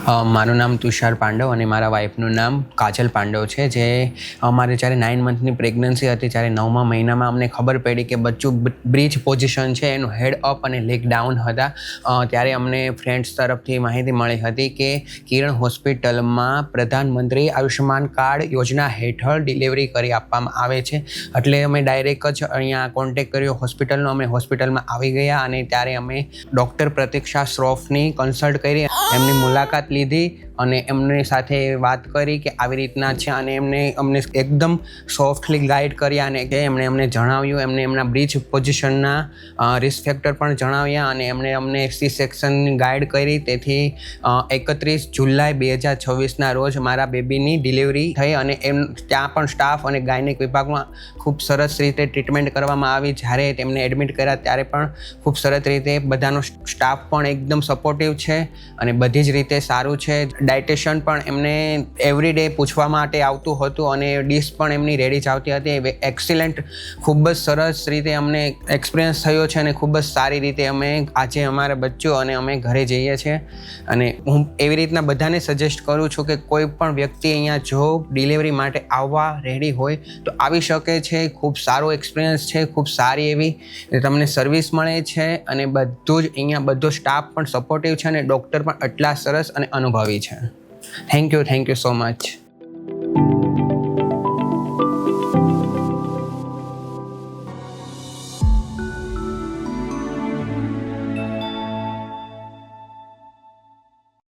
મારું નામ તુષાર પાંડવ અને મારા વાઈફનું નામ કાજલ પાંડવ છે. જે અમારે જ્યારે 9 મંથની પ્રેગ્નન્સી હતી ત્યારે 9મા મહિનામાં અમને ખબર પડી કે બચ્ચું બ્રીચ પોઝિશન છે, એનું હેડ અપ અને લેગ ડાઉન હતા. ત્યારે અમને ફ્રેન્ડ્સ તરફથી માહિતી મળી હતી કે કિરણ હોસ્પિટલમાં પ્રધાનમંત્રી આયુષ્યમાન કાર્ડ યોજના હેઠળ ડિલિવરી કરી આપવામાં આવે છે. એટલે અમે ડાયરેક્ટ જ અહીંયા કોન્ટેક્ટ કર્યો હોસ્પિટલનો. અમે હોસ્પિટલમાં આવી ગયા અને ત્યારે અમે ડૉક્ટર પ્રતીક્ષા શ્રોફની કન્સલ્ટ કરી, એમની મુલાકાત લીધી અને એમની સાથે વાત કરી કે આવી રીતના છે અને અમને એકદમ સોફ્ટલી ગાઈડ કર્યા અને એમણે અમને જણાવ્યું, એમને એમના બ્રીચ પોઝિશનના રિસ્ક ફેક્ટર પણ જણાવ્યા અને એમણે અમને સી સેક્શનની ગાઈડ કરી. તેથી 31 જુલાઈ 2026ના રોજ મારા બેબીની ડિલિવરી થઈ અને ત્યાં પણ સ્ટાફ અને ગાયનેક વિભાગમાં ખૂબ સરસ રીતે ટ્રીટમેન્ટ કરવામાં આવી. જ્યારે તેમને એડમિટ કર્યા ત્યારે પણ ખૂબ સરસ રીતે બધાનો સ્ટાફ પણ એકદમ સપોર્ટિવ છે અને બધી જ રીતે સારું છે. ડાયટેશિયન પણ એમને એવરી ડે પૂછવા માટે આવતું હતું અને ડિશ પણ એમની રેડી જ આવતી હતી. એક્સિલન્ટ, ખૂબ જ સરસ રીતે અમને એક્સપિરિયન્સ થયો છે અને ખૂબ જ સારી રીતે અમે આજે અમારા બચ્ચું અને અમે ઘરે જઈએ છીએ. અને હું એવી રીતના બધાને સજેસ્ટ કરું છું કે કોઈ પણ વ્યક્તિ અહીંયા જો ડિલિવરી માટે આવવા રેડી હોય તો આવી શકે છે. ખૂબ સારો એક્સપિરિયન્સ છે, ખૂબ સારી એવી તમને સર્વિસ મળે છે અને બધું જ અહીંયા બધો સ્ટાફ પણ સપોર્ટિવ છે અને ડૉક્ટર પણ એટલા સરસ અને અનુભવી છે. Thank you so much.